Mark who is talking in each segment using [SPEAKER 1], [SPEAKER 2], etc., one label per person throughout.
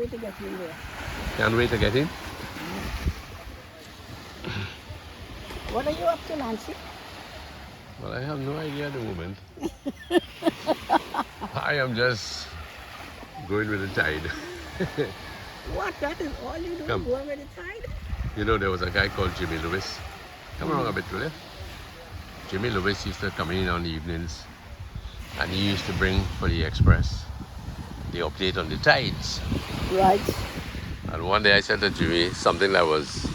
[SPEAKER 1] wait to get in there.
[SPEAKER 2] Can't wait to get in.
[SPEAKER 1] What are you up to, Nancy?
[SPEAKER 2] Well, I have no idea at the moment. I am just going with the tide.
[SPEAKER 1] What? That is all you do?
[SPEAKER 2] Come.
[SPEAKER 1] Go with the tide?
[SPEAKER 2] You know, there was a guy called Jimmy Lewis. Come along a bit, will you? Jimmy Lewis used to come in on the evenings, and he used to bring for the Express the update on the tides.
[SPEAKER 1] Right.
[SPEAKER 2] And one day I said to Jimmy something that was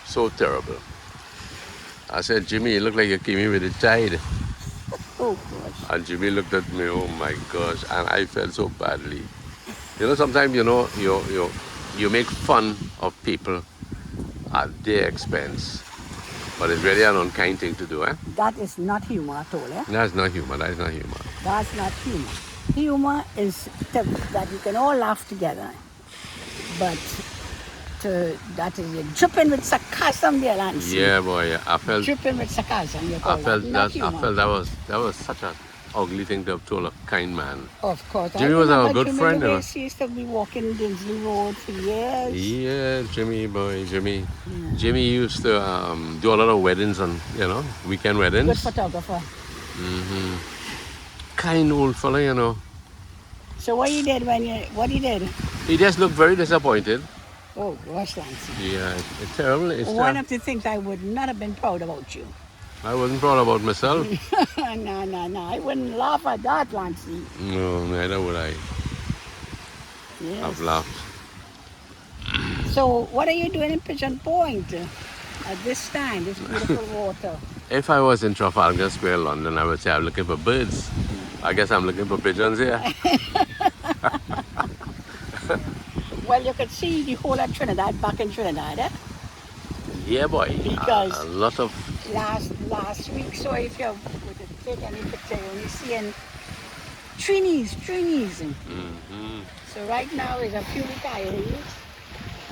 [SPEAKER 2] so terrible. I said, Jimmy, you look like you came in with the tide.
[SPEAKER 1] Oh, gosh.
[SPEAKER 2] And Jimmy looked at me, oh my gosh, and I felt so badly. You know, sometimes, you know, you make fun of people at their expense, but it's really an unkind thing to do, eh?
[SPEAKER 1] That is not humor at all, eh?
[SPEAKER 2] That's not humor, that is not humor.
[SPEAKER 1] That's not humor. Humor is that you can all laugh together. But that is you're dripping with sarcasm there, Nancy.
[SPEAKER 2] Yeah, boy, I felt
[SPEAKER 1] Dripping with sarcasm, you
[SPEAKER 2] I
[SPEAKER 1] call
[SPEAKER 2] felt
[SPEAKER 1] that. Not
[SPEAKER 2] that I
[SPEAKER 1] humor.
[SPEAKER 2] felt that was such an ugly thing to have told a kind man.
[SPEAKER 1] Of course.
[SPEAKER 2] Jimmy
[SPEAKER 1] I
[SPEAKER 2] was our
[SPEAKER 1] remember
[SPEAKER 2] good
[SPEAKER 1] Jimmy
[SPEAKER 2] friend, you know.
[SPEAKER 1] Lewis. He used to be walking Dinsley Road for years.
[SPEAKER 2] Yeah, Jimmy boy, Jimmy. Jimmy used to do a lot of weddings and, you know, weekend
[SPEAKER 1] Good
[SPEAKER 2] weddings.
[SPEAKER 1] photographer.
[SPEAKER 2] Kind old fella, you know.
[SPEAKER 1] So what he did what he did?
[SPEAKER 2] He just looked very disappointed.
[SPEAKER 1] Oh gosh, Nancy.
[SPEAKER 2] Yeah, it's terrible. It's
[SPEAKER 1] One of the things I would not have been proud about you.
[SPEAKER 2] I wasn't proud about myself.
[SPEAKER 1] No. I wouldn't laugh at that, Nancy.
[SPEAKER 2] No, neither would I.
[SPEAKER 1] Yes.
[SPEAKER 2] I've laughed.
[SPEAKER 1] So what are you doing in Pigeon Point at this time, this beautiful water?
[SPEAKER 2] If I was in Trafalgar Square, London, I would say I'm looking for birds. I guess I'm looking for pigeons here.
[SPEAKER 1] Well, you could see the whole of Trinidad back in Trinidad, eh?
[SPEAKER 2] Yeah, boy.
[SPEAKER 1] Because
[SPEAKER 2] A lot of
[SPEAKER 1] last week, so if you were to take any picture, you're only seeing trees. So right now is a few retirees,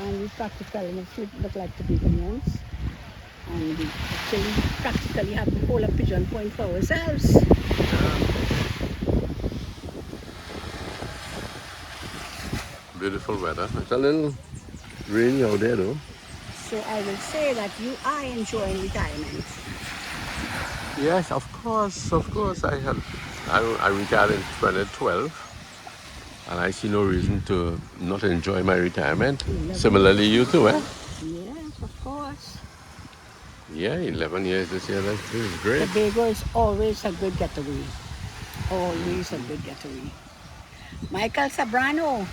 [SPEAKER 1] and we practically look like the Beaconians, and we practically have the whole of Pigeon Point for ourselves.
[SPEAKER 2] beautiful weather. It's a little rainy out there though.
[SPEAKER 1] So I will say that you are enjoying retirement.
[SPEAKER 2] Yes, of course. I retired in 2012, and I see no reason to not enjoy my retirement. Similarly, you too, eh?
[SPEAKER 1] Yes, of course.
[SPEAKER 2] Yeah, 11 years this year. This is great.
[SPEAKER 1] Tobago is always a good getaway. Always a good getaway. Michael Sabrano.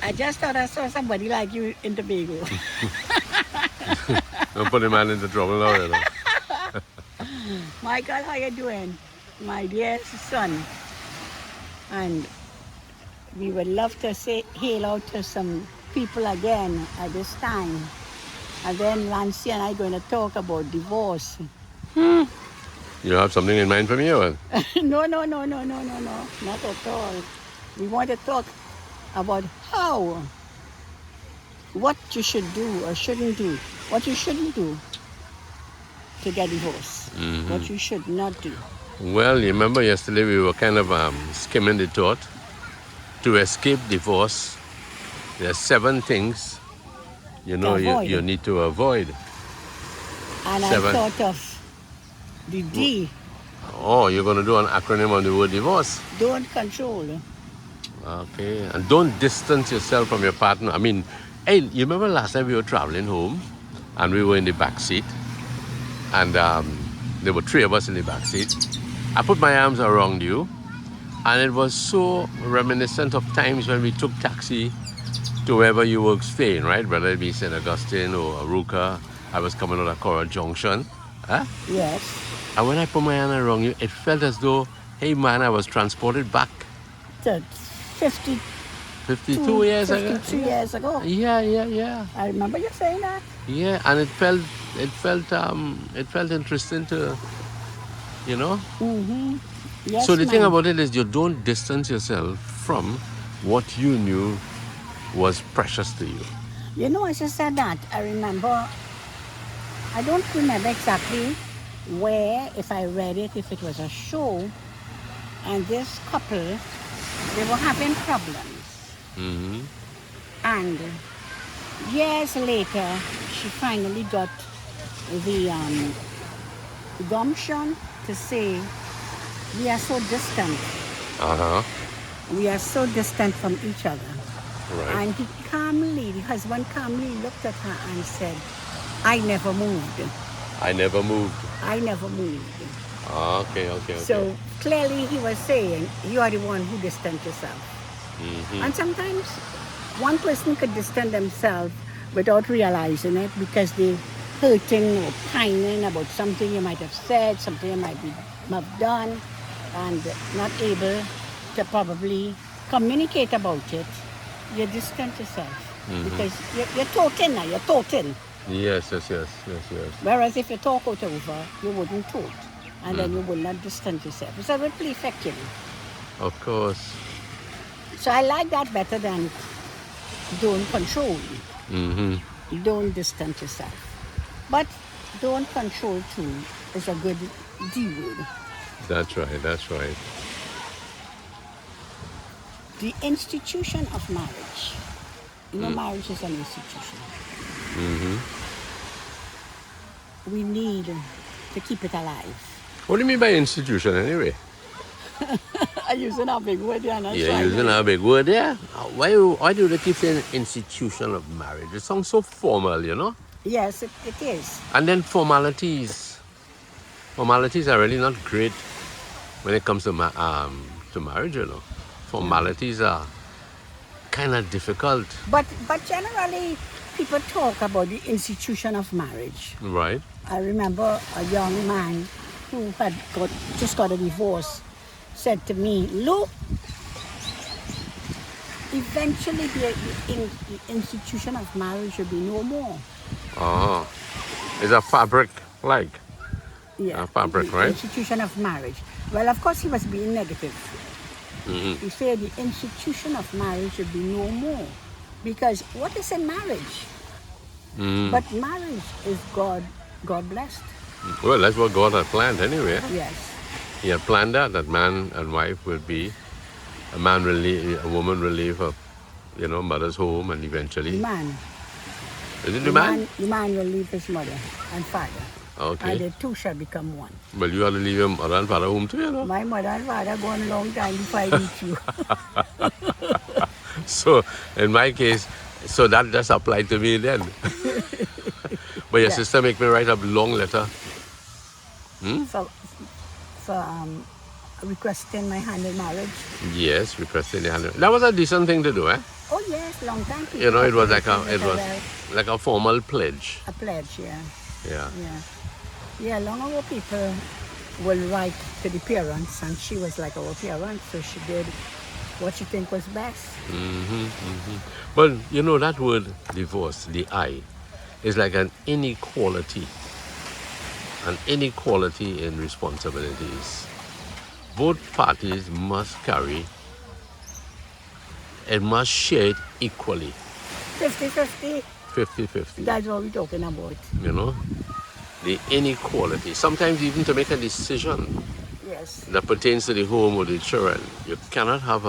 [SPEAKER 1] I just thought I saw somebody like you in Tobago.
[SPEAKER 2] Don't put the man into trouble now, you know.
[SPEAKER 1] Michael, how you doing? My dear son. And we would love to say hail out to some people again at this time. And then Nancy and I are going to talk about divorce.
[SPEAKER 2] You have something in mind for me, or?
[SPEAKER 1] No, not at all. We want to talk about what you should do or shouldn't do, what you shouldn't do to get divorced, what you should not do.
[SPEAKER 2] Well, you remember yesterday we were kind of skimming the thought. To escape divorce, there are 7 things you know you need to avoid.
[SPEAKER 1] And
[SPEAKER 2] 7.
[SPEAKER 1] I thought of the D,
[SPEAKER 2] Oh, you're going to do an acronym on the word divorce.
[SPEAKER 1] don't control.
[SPEAKER 2] Okay, and don't distance yourself from your partner. I mean, hey, you remember last time we were traveling home, and we were in the back seat, and there were 3 of us in the back seat. I put my arms around you, and it was so reminiscent of times when we took taxi to wherever you were staying, right? Whether it be St. Augustine or Aruca. I was coming out of Coral Junction. Huh?
[SPEAKER 1] Yes.
[SPEAKER 2] And when I put my hand around you, it felt as though, hey man, I was transported back.
[SPEAKER 1] To
[SPEAKER 2] 52 years ago.
[SPEAKER 1] 53 years ago.
[SPEAKER 2] Yeah.
[SPEAKER 1] I remember you saying that.
[SPEAKER 2] Yeah, and it felt interesting to, you know.
[SPEAKER 1] Yes,
[SPEAKER 2] So the thing
[SPEAKER 1] ma'am.
[SPEAKER 2] about it is you don't distance yourself from what you knew was precious to you.
[SPEAKER 1] You know, as you said that, I don't remember exactly where, if I read it, if it was a show, and this couple, they were having problems.
[SPEAKER 2] Mm-hmm.
[SPEAKER 1] And years later, she finally got the gumption to say, we are so distant.
[SPEAKER 2] Uh-huh.
[SPEAKER 1] We are so distant from each other.
[SPEAKER 2] Right.
[SPEAKER 1] And the husband calmly looked at her and said, I never moved.
[SPEAKER 2] I never moved.
[SPEAKER 1] I never moved.
[SPEAKER 2] Okay.
[SPEAKER 1] So clearly he was saying, you are the one who distant yourself.
[SPEAKER 2] Mm-hmm.
[SPEAKER 1] And sometimes one person could distance themselves without realizing it because they're hurting or pining about something you might have said, something you might have done, and not able to probably communicate about it. You distance yourself because you're talking now, you're talking.
[SPEAKER 2] Yes.
[SPEAKER 1] Whereas if you talk it over, you wouldn't talk. And then you would not distance yourself. It's a ripple effect, you know.
[SPEAKER 2] Of course.
[SPEAKER 1] So I like that better than don't control.
[SPEAKER 2] Mm-hmm.
[SPEAKER 1] Don't distance yourself. But don't control too is a good D word.
[SPEAKER 2] That's right.
[SPEAKER 1] The institution of marriage. You know, marriage is an institution.
[SPEAKER 2] Mm-hmm.
[SPEAKER 1] We need to keep it alive.
[SPEAKER 2] What do you mean by institution anyway?
[SPEAKER 1] I'm using a big word here.
[SPEAKER 2] You're using a big word there. Why do they keep saying institution of marriage? It sounds so formal, you know?
[SPEAKER 1] Yes, it is.
[SPEAKER 2] And then formalities. Formalities are really not great when it comes to marriage, you know. Formalities are kind of difficult.
[SPEAKER 1] But generally, people talk about the institution of marriage.
[SPEAKER 2] Right.
[SPEAKER 1] I remember a young man who had just got a divorce said to me, look, eventually the institution of marriage will be no more.
[SPEAKER 2] Oh. It's a fabric like.
[SPEAKER 1] Yeah,
[SPEAKER 2] A fabric,
[SPEAKER 1] the
[SPEAKER 2] right?
[SPEAKER 1] institution of marriage. Well, of course, he was being negative.
[SPEAKER 2] Mm-hmm.
[SPEAKER 1] He said the institution of marriage should be no more. Because what is in marriage?
[SPEAKER 2] Mm.
[SPEAKER 1] But marriage is God blessed.
[SPEAKER 2] Well, that's what God had planned anyway.
[SPEAKER 1] Yes.
[SPEAKER 2] He had planned that man and wife would be, a woman will leave her, mother's home and eventually.
[SPEAKER 1] The man.
[SPEAKER 2] Is it the man?
[SPEAKER 1] The man will leave his mother and father.
[SPEAKER 2] Okay.
[SPEAKER 1] And the two shall become one.
[SPEAKER 2] Well, you have to leave your mother and father home too, you know.
[SPEAKER 1] My mother and father gone a long time before I meet you.
[SPEAKER 2] So, in my case, so that just applied to me then. But your sister make me write a long letter.
[SPEAKER 1] For requesting my hand in marriage.
[SPEAKER 2] Yes, requesting the hand. That was a decent thing to do, eh?
[SPEAKER 1] Oh yes, long time.
[SPEAKER 2] It was like a formal pledge.
[SPEAKER 1] A pledge, yeah.
[SPEAKER 2] Yeah.
[SPEAKER 1] Yeah, long ago people will write to the parents, and she was like our parent, so she did what she think was best.
[SPEAKER 2] But that word divorce, the I, is like an inequality in responsibilities. Both parties must share it equally.
[SPEAKER 1] 50-50.
[SPEAKER 2] 50-50.
[SPEAKER 1] That's what we're talking about.
[SPEAKER 2] The inequality. Sometimes even to make a decision
[SPEAKER 1] Yes.
[SPEAKER 2] that pertains to the home or the children, you cannot have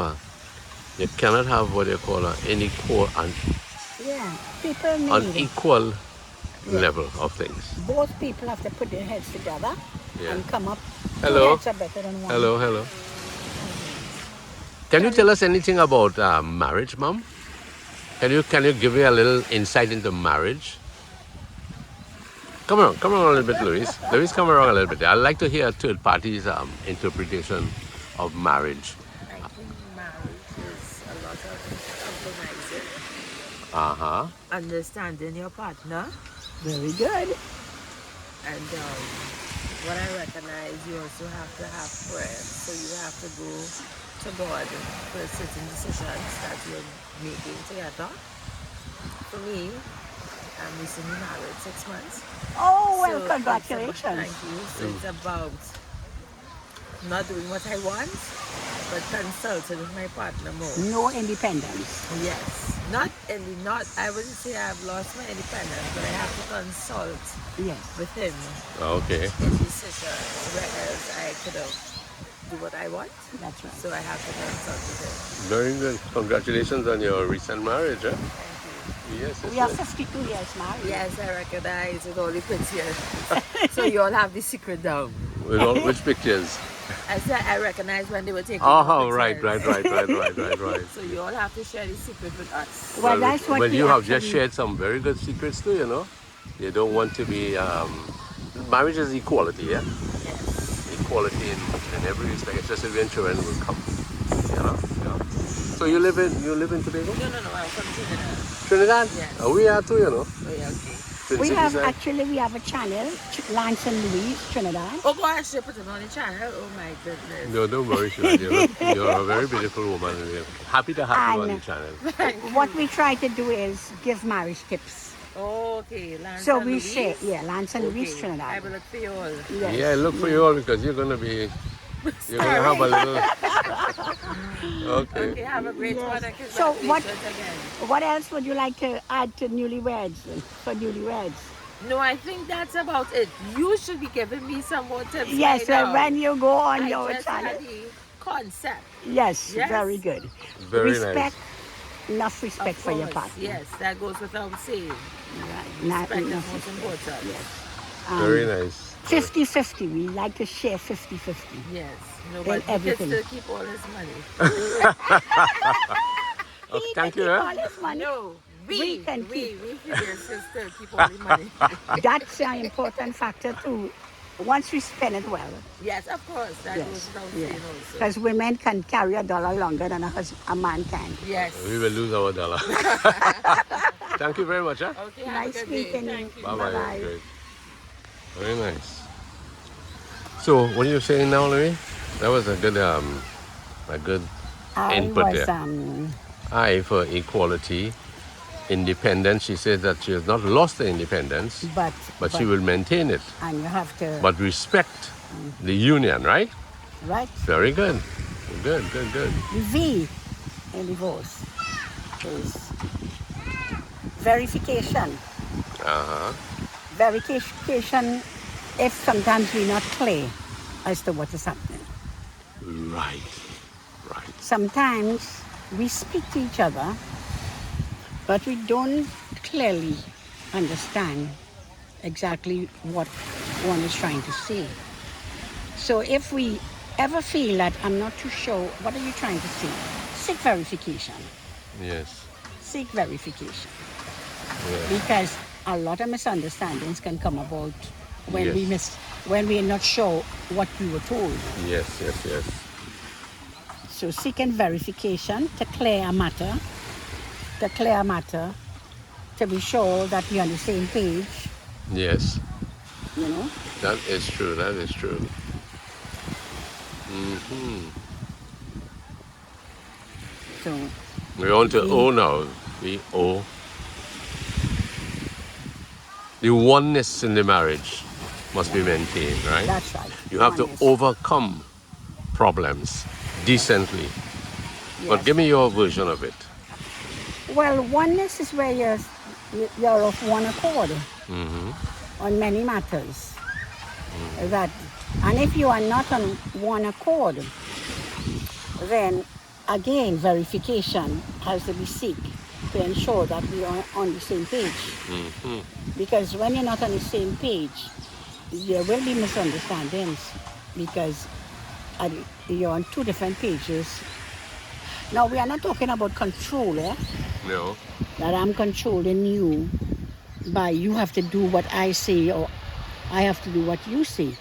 [SPEAKER 2] what they call an
[SPEAKER 1] People need
[SPEAKER 2] unequal level of things.
[SPEAKER 1] both people have to put their heads together and come up.
[SPEAKER 2] Hello.
[SPEAKER 1] Two heads are better than one.
[SPEAKER 2] Hello. Can you tell us anything about marriage, Mom? Can you give me a little insight into marriage? Come around a little bit, Luis. Luis, come around a little bit. I'd like to hear a third party's interpretation of marriage.
[SPEAKER 3] I think marriage is a lot of compromising, understanding your partner,
[SPEAKER 1] Very good.
[SPEAKER 3] and what I recognize, you also have to have prayer. So you have to go to God for certain decisions that you're making together. For me, I'm recently married 6 months.
[SPEAKER 1] Oh, well,
[SPEAKER 3] So
[SPEAKER 1] congratulations.
[SPEAKER 3] Thank you. So it's about not doing what I want, but consulting with my partner more.
[SPEAKER 1] No independence.
[SPEAKER 3] Yes. Not, I wouldn't say I've lost my independence, but I have to consult
[SPEAKER 1] Yes.
[SPEAKER 3] with him
[SPEAKER 2] Okay.
[SPEAKER 3] in decisions, whereas I could have do what I want.
[SPEAKER 1] That's right.
[SPEAKER 3] So I have to consult with him.
[SPEAKER 2] Very good. Congratulations on your recent marriage, huh?
[SPEAKER 3] Thank
[SPEAKER 2] Yes, yes,
[SPEAKER 1] We are
[SPEAKER 2] yes.
[SPEAKER 1] 52 years married.
[SPEAKER 3] you. Yes, I recognize with all the pictures. So you all have the secret down.
[SPEAKER 2] With all, which pictures?
[SPEAKER 3] I said I recognize when they were taking
[SPEAKER 2] Oh,
[SPEAKER 3] more
[SPEAKER 2] right,
[SPEAKER 3] pictures.
[SPEAKER 2] right.
[SPEAKER 3] So you all have to share the secret with us.
[SPEAKER 1] Well, that's what
[SPEAKER 2] well,
[SPEAKER 1] we
[SPEAKER 2] you have just
[SPEAKER 1] actually-
[SPEAKER 2] shared some very good secrets too, you know. You don't want to be, marriage is equality, yeah?
[SPEAKER 3] Yes.
[SPEAKER 2] Equality in every respect, especially when children will come, you know. Yeah. So you live in Tobago?
[SPEAKER 3] No, I'm from Trinidad.
[SPEAKER 2] Trinidad?
[SPEAKER 3] Yes.
[SPEAKER 2] Oh, we are too, you know.
[SPEAKER 3] Oh, yeah, okay.
[SPEAKER 2] Twin
[SPEAKER 1] We
[SPEAKER 2] Cities,
[SPEAKER 1] have
[SPEAKER 2] eh?
[SPEAKER 1] actually we have a channel, Lance and Louise, Trinidad.
[SPEAKER 3] Oh gosh, they put it on the channel. Oh my goodness.
[SPEAKER 2] No, don't worry, Shiva. You're a very beautiful woman. And we're happy to have you on the
[SPEAKER 1] And-
[SPEAKER 2] channel.
[SPEAKER 1] What we try to do is give marriage tips.
[SPEAKER 3] Oh, okay. Lance
[SPEAKER 1] So
[SPEAKER 3] and
[SPEAKER 1] we
[SPEAKER 3] Louise?
[SPEAKER 1] share, yeah, Lance and Louise,
[SPEAKER 3] Okay. I
[SPEAKER 1] Trinidad.
[SPEAKER 3] will look for you all.
[SPEAKER 1] Yes.
[SPEAKER 2] Yeah, look for you all because you're gonna have a little. Okay.
[SPEAKER 3] Okay, have a great
[SPEAKER 1] Yes.
[SPEAKER 3] one and
[SPEAKER 1] So what-
[SPEAKER 3] congratulations again.
[SPEAKER 1] What else would you like to add to newlyweds, for newlyweds?
[SPEAKER 3] No, I think that's about it. You should be giving me some more tips.
[SPEAKER 1] Yes,
[SPEAKER 3] right
[SPEAKER 1] well,
[SPEAKER 3] now.
[SPEAKER 1] when you go on
[SPEAKER 3] I
[SPEAKER 1] your
[SPEAKER 3] just
[SPEAKER 1] channel.
[SPEAKER 3] had the concept.
[SPEAKER 1] Yes,
[SPEAKER 3] Yes.
[SPEAKER 1] very good.
[SPEAKER 2] Very
[SPEAKER 1] Respect, enough
[SPEAKER 3] Of
[SPEAKER 1] respect for your
[SPEAKER 3] course.
[SPEAKER 1] partner.
[SPEAKER 3] Yes, that goes without saying.
[SPEAKER 1] Right. Not
[SPEAKER 3] Respect is
[SPEAKER 1] enough
[SPEAKER 3] most
[SPEAKER 1] respect.
[SPEAKER 3] important.
[SPEAKER 1] Yes.
[SPEAKER 2] Very nice.
[SPEAKER 1] 50-50. We like to share 50-50.
[SPEAKER 3] Yes. No, but he can
[SPEAKER 1] everything.
[SPEAKER 3] still keep all his money.
[SPEAKER 2] Oh,
[SPEAKER 1] He
[SPEAKER 2] thank
[SPEAKER 1] can
[SPEAKER 2] you.
[SPEAKER 1] keep
[SPEAKER 2] Huh?
[SPEAKER 1] all his money.
[SPEAKER 3] No,
[SPEAKER 1] We
[SPEAKER 3] we
[SPEAKER 1] can keep.
[SPEAKER 3] Filipinos can still keep all the money.
[SPEAKER 1] That's an important factor too. Once we spend it well.
[SPEAKER 3] Yes, of course. That
[SPEAKER 1] Yes.
[SPEAKER 3] goes without
[SPEAKER 1] Yeah.
[SPEAKER 3] saying also.
[SPEAKER 1] Because women can carry $1 longer than a man can.
[SPEAKER 3] Yes.
[SPEAKER 2] We will lose our dollar. Thank you very much. Huh?
[SPEAKER 3] Okay, have
[SPEAKER 1] Nice
[SPEAKER 3] a good day.
[SPEAKER 1] speaking.
[SPEAKER 3] Thank you.
[SPEAKER 2] Bye bye.
[SPEAKER 1] Bye-bye.
[SPEAKER 2] Great. Very nice. So, what are you saying now, Louis? That was a good
[SPEAKER 1] I
[SPEAKER 2] input
[SPEAKER 1] was,
[SPEAKER 2] there. I for equality, independence. She says that she has not lost the independence,
[SPEAKER 1] but
[SPEAKER 2] she will maintain it.
[SPEAKER 1] and you have to,
[SPEAKER 2] But respect the union, right?
[SPEAKER 1] right?
[SPEAKER 2] Very good. Good.
[SPEAKER 1] The V in divorce is verification.
[SPEAKER 2] Uh-huh.
[SPEAKER 1] Verification if sometimes we're not clear as to what is happening.
[SPEAKER 2] Right.
[SPEAKER 1] Sometimes we speak to each other, but we don't clearly understand exactly what one is trying to say. So if we ever feel that I'm not too sure, what are you trying to say? Seek verification.
[SPEAKER 2] Yes.
[SPEAKER 1] Seek verification.
[SPEAKER 2] Yes.
[SPEAKER 1] Because a lot of misunderstandings can come about when
[SPEAKER 2] Yes.
[SPEAKER 1] when we're not sure what we were told.
[SPEAKER 2] Yes.
[SPEAKER 1] So seeking verification to clear a matter, to be sure that we're on the same page,
[SPEAKER 2] Yes.
[SPEAKER 1] you know.
[SPEAKER 2] That is true.
[SPEAKER 1] So
[SPEAKER 2] We want to O now. We O. The oneness in the marriage must be maintained, right?
[SPEAKER 1] that's right.
[SPEAKER 2] You have to
[SPEAKER 1] Honest.
[SPEAKER 2] overcome problems decently. But
[SPEAKER 1] Yes.
[SPEAKER 2] give me your version of it.
[SPEAKER 1] Well, oneness is where you're of one accord on many matters. That, and if you are not on one accord, then again verification has to be sought to ensure that we are on the same page. Because when you're not on the same page, there will be misunderstandings because you're on two different pages. Now we are not talking about control, eh?
[SPEAKER 2] No.
[SPEAKER 1] That I'm controlling you by you have to do what I say or I have to do what you say.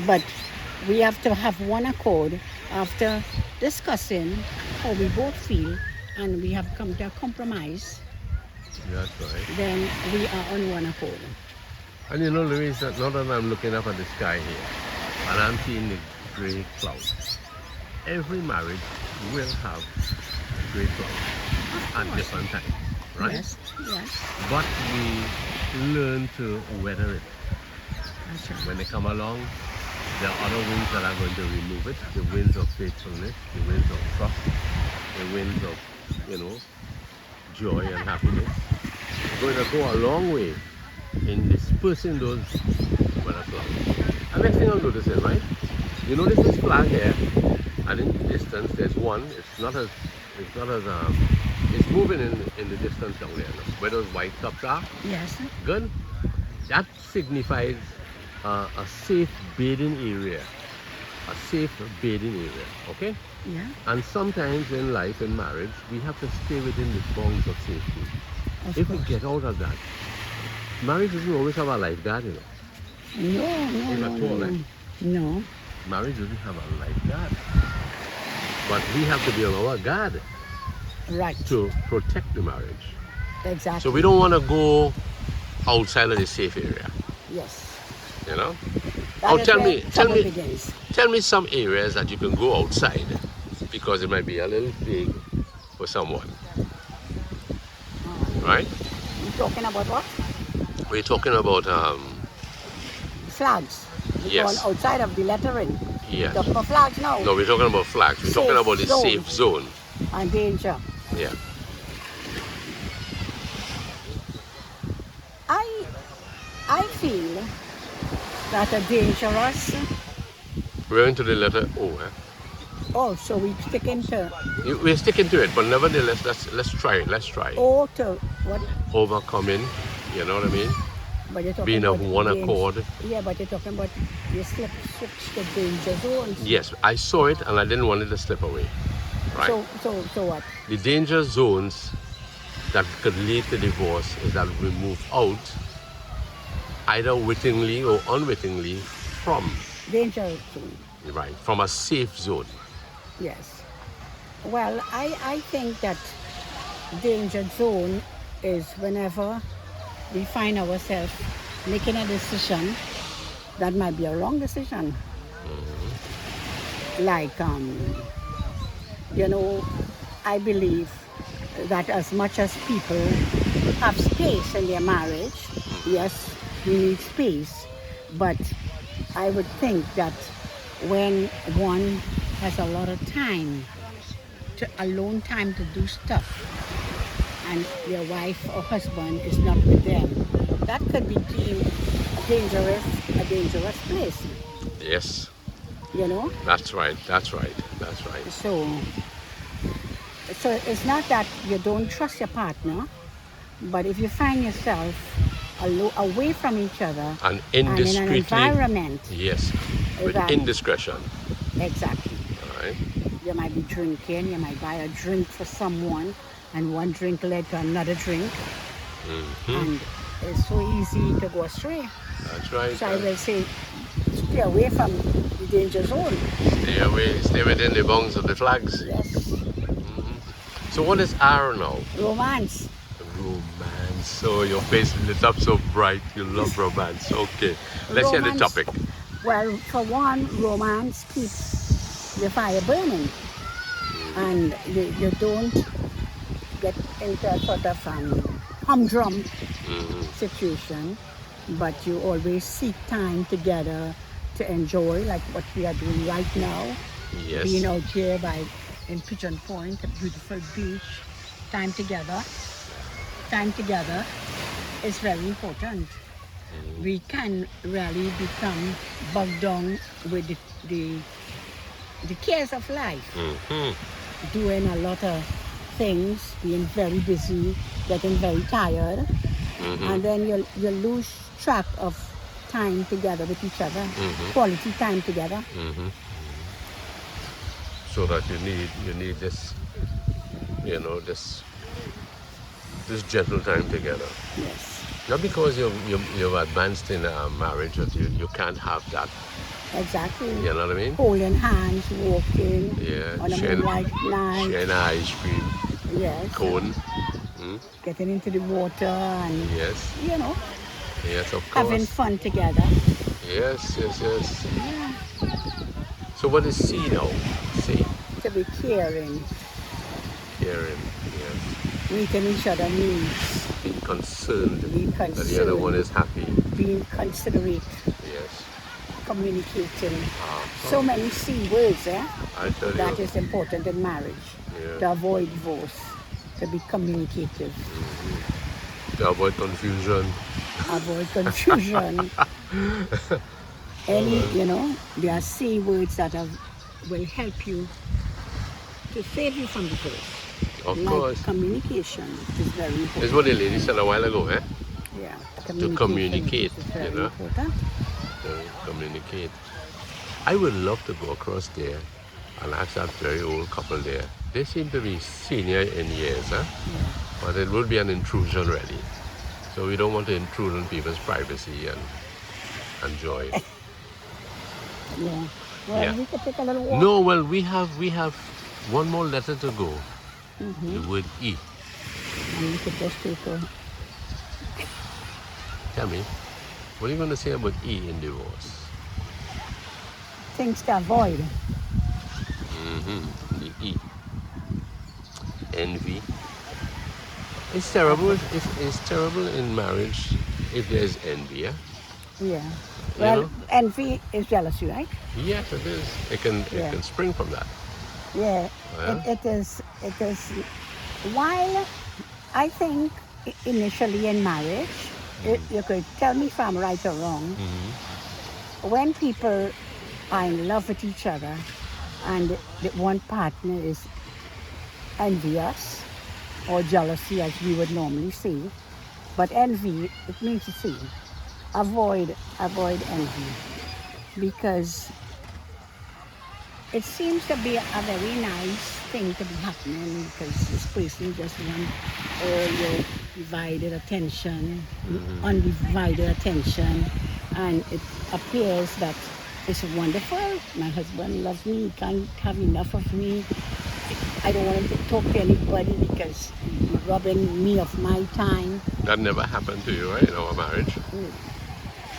[SPEAKER 1] But we have to have one accord after discussing how we both feel and we have come to a compromise,
[SPEAKER 2] That's right.
[SPEAKER 1] then we are on one accord.
[SPEAKER 2] And you know, Louise, that now that I'm looking up at the sky here, and I'm seeing the gray clouds, every marriage will have gray clouds at different times, right?
[SPEAKER 1] Yes, yes.
[SPEAKER 2] But we learn to weather it.
[SPEAKER 1] That's right.
[SPEAKER 2] When they come along, there are other winds that are going to remove it. The winds of faithfulness, the winds of trust, the winds of, joy and happiness. It's going to go a long way in dispersing those weather clouds. And next thing I'm noticing, right? You notice this flag here, and in the distance there's one. It's not as it's moving in the distance down there. Now, where those white tops are.
[SPEAKER 1] Yes.
[SPEAKER 2] Good. That signifies a safe bathing area. A safe bathing area. Okay.
[SPEAKER 1] Yeah.
[SPEAKER 2] And sometimes in life, in marriage, we have to stay within the bounds of safety.
[SPEAKER 1] Of
[SPEAKER 2] If we
[SPEAKER 1] course.
[SPEAKER 2] get out of that, marriage doesn't always have a lifeguard, you know.
[SPEAKER 1] No,
[SPEAKER 2] If
[SPEAKER 1] no,
[SPEAKER 2] at
[SPEAKER 1] no,
[SPEAKER 2] all,
[SPEAKER 1] no,
[SPEAKER 2] eh?
[SPEAKER 1] no.
[SPEAKER 2] Marriage doesn't have a lifeguard. But we have to be on our guard
[SPEAKER 1] Right.
[SPEAKER 2] to protect the marriage.
[SPEAKER 1] Exactly.
[SPEAKER 2] So we don't want to go outside of the safe area,
[SPEAKER 1] Yes.
[SPEAKER 2] you know.
[SPEAKER 1] That
[SPEAKER 2] Oh,
[SPEAKER 1] is
[SPEAKER 2] tell
[SPEAKER 1] where
[SPEAKER 2] me,
[SPEAKER 1] trouble begins.
[SPEAKER 2] tell me some areas that you can go outside because it might be a little big for someone, right?
[SPEAKER 1] You talking about what?
[SPEAKER 2] We're talking about
[SPEAKER 1] Flags. You're
[SPEAKER 2] yes.
[SPEAKER 1] going outside of the lettering.
[SPEAKER 2] yes.
[SPEAKER 1] Talking about flags now.
[SPEAKER 2] No, we're talking about flags. We're talking
[SPEAKER 1] Safe
[SPEAKER 2] about the
[SPEAKER 1] zone.
[SPEAKER 2] safe zone.
[SPEAKER 1] And danger.
[SPEAKER 2] Yeah.
[SPEAKER 1] I feel that a dangerous.
[SPEAKER 2] We're into the letter O. Eh?
[SPEAKER 1] Oh, so we stick into
[SPEAKER 2] We're sticking to it, but nevertheless, let's try it. Let's try it.
[SPEAKER 1] O to what?
[SPEAKER 2] Overcoming. You know what I mean?
[SPEAKER 1] But you're talking
[SPEAKER 2] Being
[SPEAKER 1] about
[SPEAKER 2] of one
[SPEAKER 1] danger.
[SPEAKER 2] accord.
[SPEAKER 1] Yeah, but you're talking about you switch to danger zones.
[SPEAKER 2] Yes, I saw it and I didn't want it to slip away. Right.
[SPEAKER 1] So what?
[SPEAKER 2] The danger zones that could lead to divorce is that we move out either wittingly or unwittingly from
[SPEAKER 1] Danger zone.
[SPEAKER 2] right from a safe zone.
[SPEAKER 1] Yes. Well, I think that danger zone is whenever we find ourselves making a decision that might be a wrong decision. Like, I believe that as much as people have space in their marriage, yes, we need space, but I would think that when one has a lot of time, alone time to do stuff, and their wife or husband is not with them, that could be deemed a dangerous place,
[SPEAKER 2] Yes,
[SPEAKER 1] you know?
[SPEAKER 2] that's right. That's right. That's right.
[SPEAKER 1] So it's not that you don't trust your partner, but if you find yourself away from each other
[SPEAKER 2] And
[SPEAKER 1] and in an
[SPEAKER 2] indiscreetly.
[SPEAKER 1] environment,
[SPEAKER 2] Yes, with
[SPEAKER 1] that-
[SPEAKER 2] indiscretion.
[SPEAKER 1] exactly,
[SPEAKER 2] All right.
[SPEAKER 1] you might be drinking, you might buy a drink for someone, and one drink led to another drink, and it's so easy to go astray.
[SPEAKER 2] That's right.
[SPEAKER 1] So I will say, stay away from the danger zone.
[SPEAKER 2] Stay away. Stay within the bounds of the flags.
[SPEAKER 1] Yes,
[SPEAKER 2] So what is R now?
[SPEAKER 1] romance.
[SPEAKER 2] Romance. So your face lit up so bright. You love romance. Okay. Let's hear the
[SPEAKER 1] Romance.
[SPEAKER 2] topic.
[SPEAKER 1] Well, for one, romance keeps the fire burning, and you don't get into a sort of humdrum situation, but you always seek time together to enjoy, like what we are doing right now,
[SPEAKER 2] Yes.
[SPEAKER 1] being out here in Pigeon Point, a beautiful beach, time together. Time together is very important. We can really become bogged down with the cares of life, doing a lot of things, being very busy, getting very tired, and then you lose track of time together with each other, quality time together.
[SPEAKER 2] So that you need this, this gentle time together.
[SPEAKER 1] Yes,
[SPEAKER 2] Not because you've advanced in a marriage that you can't have that.
[SPEAKER 1] exactly.
[SPEAKER 2] You know what I mean?
[SPEAKER 1] Holding hands, walking
[SPEAKER 2] Yeah.
[SPEAKER 1] on a
[SPEAKER 2] Sharing
[SPEAKER 1] moonlight night.
[SPEAKER 2] sharing an ice cream
[SPEAKER 1] Yes,
[SPEAKER 2] cone.
[SPEAKER 1] getting into the water and
[SPEAKER 2] Yes. Yes, of course.
[SPEAKER 1] having fun together.
[SPEAKER 2] Yes.
[SPEAKER 1] Yeah.
[SPEAKER 2] So what is C now? C.
[SPEAKER 1] To be caring,
[SPEAKER 2] Caring. Yes.
[SPEAKER 1] meeting each other needs,
[SPEAKER 2] Being concerned
[SPEAKER 1] being
[SPEAKER 2] that the other one is happy.
[SPEAKER 1] being considerate,
[SPEAKER 2] Yes.
[SPEAKER 1] communicating. So many C words,
[SPEAKER 2] I tell
[SPEAKER 1] that
[SPEAKER 2] you.
[SPEAKER 1] is important in marriage.
[SPEAKER 2] Yeah.
[SPEAKER 1] To avoid divorce, to be communicative,
[SPEAKER 2] To avoid confusion.
[SPEAKER 1] avoid confusion. Any, there are C words that will help you to save you from divorce.
[SPEAKER 2] Of
[SPEAKER 1] Like
[SPEAKER 2] course.
[SPEAKER 1] communication is very important.
[SPEAKER 2] It's what the lady said a while ago, eh?
[SPEAKER 1] Yeah,
[SPEAKER 2] To communicate,
[SPEAKER 1] is very
[SPEAKER 2] you know.
[SPEAKER 1] important.
[SPEAKER 2] To communicate. I would love to go across there and ask that very old couple there. They seem to be senior in years, huh? But it would be an intrusion really. So we don't want to intrude on people's privacy and joy.
[SPEAKER 1] Yeah. Well,
[SPEAKER 2] Yeah.
[SPEAKER 1] we could take a little walk.
[SPEAKER 2] No, well we have one more letter to go. The word E.
[SPEAKER 1] And we could just take a,
[SPEAKER 2] Tell me, what are you going to say about E in divorce?
[SPEAKER 1] things to avoid.
[SPEAKER 2] The E. Envy. It's terrible. It's terrible in marriage if there's envy. Yeah.
[SPEAKER 1] Yeah.
[SPEAKER 2] You
[SPEAKER 1] Well,
[SPEAKER 2] know?
[SPEAKER 1] envy is jealousy, right?
[SPEAKER 2] Yes, it is. It
[SPEAKER 1] Yeah.
[SPEAKER 2] can spring from that.
[SPEAKER 1] Yeah.
[SPEAKER 2] Well.
[SPEAKER 1] It is. While I think initially in marriage, you could tell me if I'm right or wrong. When people are in love with each other and the one partner is envious or jealousy, as we would normally say, but envy, it means the same. Avoid envy, because it seems to be a very nice thing to be happening, because this person just wants all your divided attention, undivided attention, and it appears that it's wonderful. My husband loves me, he can't have enough of me. I don't want him to talk to anybody because he's robbing me of my time.
[SPEAKER 2] That never happened to you, right, in our marriage?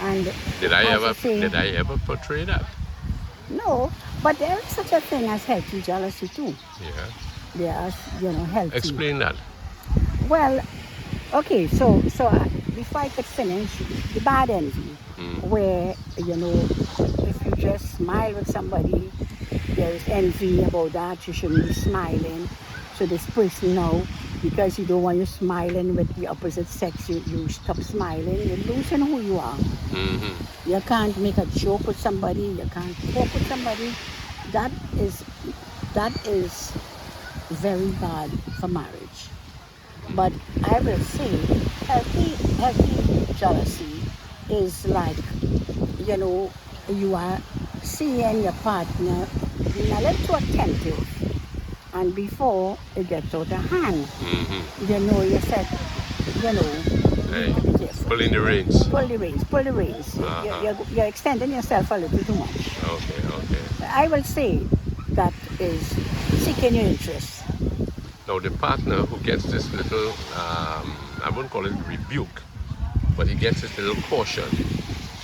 [SPEAKER 1] And
[SPEAKER 2] Did I
[SPEAKER 1] as say,
[SPEAKER 2] ever portray that?
[SPEAKER 1] No, but there is such a thing as healthy jealousy too.
[SPEAKER 2] Yeah.
[SPEAKER 1] There are, healthy.
[SPEAKER 2] Explain that.
[SPEAKER 1] Well, okay, so before I could finish, the bad envy, where, if you just smile with somebody, there is envy about that, you shouldn't be smiling. So this person now, because you don't want you smiling with the opposite sex, you stop smiling, you're losing who you are. You can't make a joke with somebody, you can't talk with somebody. That is very bad for marriage. But I will say healthy jealousy is like, you are seeing your partner being a little too attentive, and before it gets out of hand, you said,
[SPEAKER 2] Hey,
[SPEAKER 1] you need to be careful.
[SPEAKER 2] pulling the reins.
[SPEAKER 1] Pull the reins. You're extending yourself a little too much.
[SPEAKER 2] Okay.
[SPEAKER 1] I will say that is seeking your interest.
[SPEAKER 2] Now the partner who gets this little, I wouldn't call it rebuke, but he gets this little caution.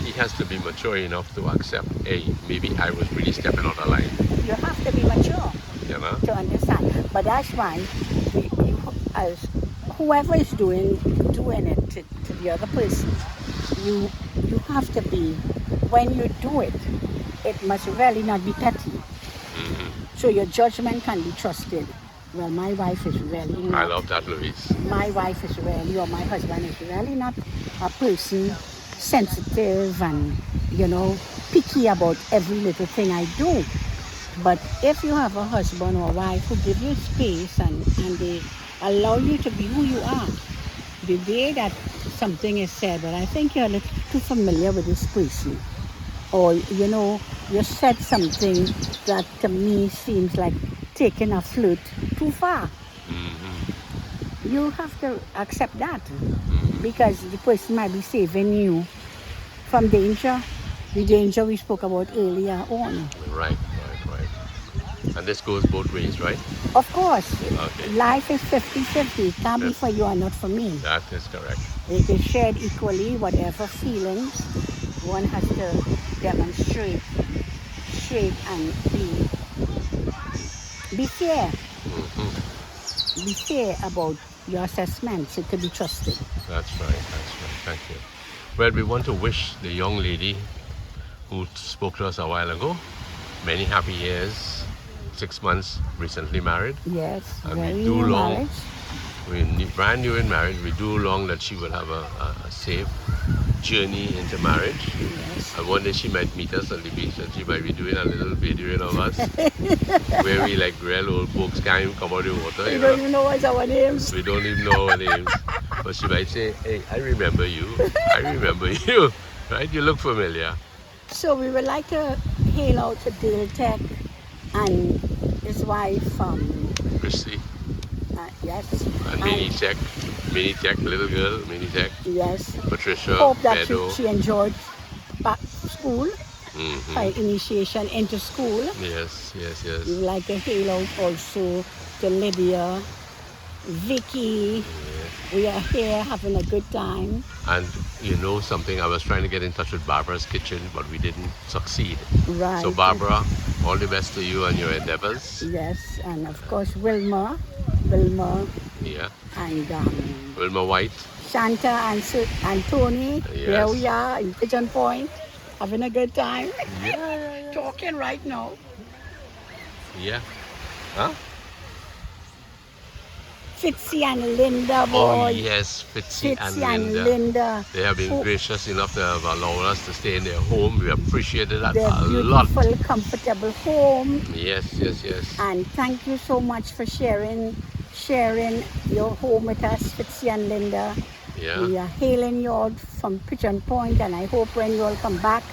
[SPEAKER 2] He has to be mature enough to accept, hey, maybe I was really stepping out of line.
[SPEAKER 1] You have to be mature to understand. But that's why as whoever is doing it to the other person, you have to be, when you do it, it must really not be petty. So your judgment can be trusted. Well, my wife is really not.
[SPEAKER 2] I love that, Louise.
[SPEAKER 1] My wife is really, or my husband is really not a person sensitive and, picky about every little thing I do. But if you have a husband or a wife who give you space and they allow you to be who you are, the day that something is said, but I think you're a little too familiar with this person, or, you said something that to me seems like taking a flirt too far. You have to accept that, because the person might be saving you from danger, the danger we spoke about earlier on.
[SPEAKER 2] Right. And this goes both ways, right?
[SPEAKER 1] Of course,
[SPEAKER 2] Okay.
[SPEAKER 1] life is 50-50. It can't be for you or not for me.
[SPEAKER 2] That is correct.
[SPEAKER 1] It is shared equally, whatever feelings one has to demonstrate straight and be fair. Be fair about your assessments. It could be trusted.
[SPEAKER 2] That's right. Thank you. Well, we want to wish the young lady who spoke to us a while ago many happy years, 6 months, recently married.
[SPEAKER 1] Yes,
[SPEAKER 2] And
[SPEAKER 1] very
[SPEAKER 2] we do
[SPEAKER 1] new
[SPEAKER 2] long,
[SPEAKER 1] marriage.
[SPEAKER 2] brand new in marriage. We do long that she would have a safe journey into marriage.
[SPEAKER 1] Yes.
[SPEAKER 2] And one day she might meet us on the beach and she might be doing a little video of us where we like real old folks can't even come out of the water.
[SPEAKER 1] We
[SPEAKER 2] You
[SPEAKER 1] don't
[SPEAKER 2] know?
[SPEAKER 1] even know what's our names.
[SPEAKER 2] We don't even know our names. But she might say, hey, I remember you. I remember you. Right? You look familiar.
[SPEAKER 1] So we would like to hail out to Dale Tech and his wife,
[SPEAKER 2] Christy
[SPEAKER 1] yes,
[SPEAKER 2] and Mini Tech, little girl, Mini Tech,
[SPEAKER 1] yes.
[SPEAKER 2] Patricia,
[SPEAKER 1] Hope that
[SPEAKER 2] Pedro.
[SPEAKER 1] she enjoyed back school,
[SPEAKER 2] Mhm.
[SPEAKER 1] her initiation into school.
[SPEAKER 2] Yes, yes, yes.
[SPEAKER 1] We would like to hail out also to Lydia, Vicky. We are here having a good time.
[SPEAKER 2] And you know something, I was trying to get in touch with Barbara's Kitchen, but we didn't succeed.
[SPEAKER 1] Right.
[SPEAKER 2] So Barbara, all the best to you and your endeavors.
[SPEAKER 1] Yes, and of course Wilma,
[SPEAKER 2] Yeah.
[SPEAKER 1] and
[SPEAKER 2] Wilma White.
[SPEAKER 1] Shanta and Tony. Here
[SPEAKER 2] Yes.
[SPEAKER 1] we are in Pigeon Point, having a good time.
[SPEAKER 2] Yeah.
[SPEAKER 1] Talking right now.
[SPEAKER 2] Yeah. Huh?
[SPEAKER 1] Fitzy and Linda,
[SPEAKER 2] Oh
[SPEAKER 1] boy.
[SPEAKER 2] yes, Fitzy and Linda.
[SPEAKER 1] Linda.
[SPEAKER 2] They have been
[SPEAKER 1] who-
[SPEAKER 2] gracious enough to have allowed us to stay in their home. We appreciated that
[SPEAKER 1] Their
[SPEAKER 2] a lot.
[SPEAKER 1] beautiful, comfortable home.
[SPEAKER 2] Yes, yes, yes.
[SPEAKER 1] And thank you so much for sharing your home with us, Fitzy and Linda.
[SPEAKER 2] Yeah.
[SPEAKER 1] We are hailing you out from Pigeon Point, and I hope when you all come back,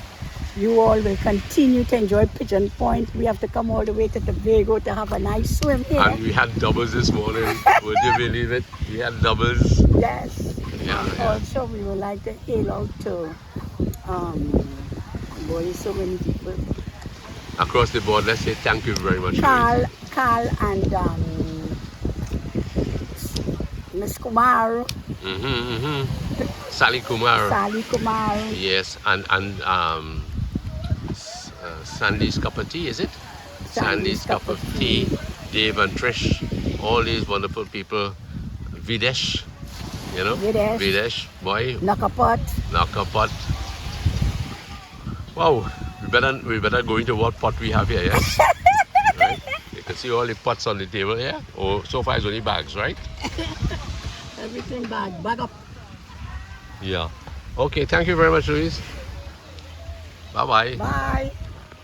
[SPEAKER 1] you all will continue to enjoy Pigeon Point. We have to come all the way to Tobago to have a nice swim here.
[SPEAKER 2] And we had doubles this morning. Would you believe it? We had doubles.
[SPEAKER 1] Yes.
[SPEAKER 2] Yeah,
[SPEAKER 1] And
[SPEAKER 2] yeah.
[SPEAKER 1] also, we would like to hail out to, boy, so many people.
[SPEAKER 2] Across the board, let's say thank you very much.
[SPEAKER 1] Carl and Miss Kumar,
[SPEAKER 2] Sally Kumar.
[SPEAKER 1] Sally Kumar.
[SPEAKER 2] Yes, and Sandy's Cup of Tea, is it? Sandy's Cup of Tea. Dave and Trish, all these wonderful people. Videsh, you know?
[SPEAKER 1] Videsh.
[SPEAKER 2] Boy,
[SPEAKER 1] Nakapot.
[SPEAKER 2] Nakapot. Wow, we better go into what pot we have here, yes? Right? You can see all the pots on the table here. Oh, so far it's only bags, right?
[SPEAKER 1] Everything bag up.
[SPEAKER 2] Yeah. Okay, thank you very much, Louise. Bye-bye.
[SPEAKER 1] Bye.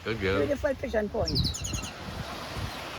[SPEAKER 2] Good girl.
[SPEAKER 1] Beautiful Pigeon Point.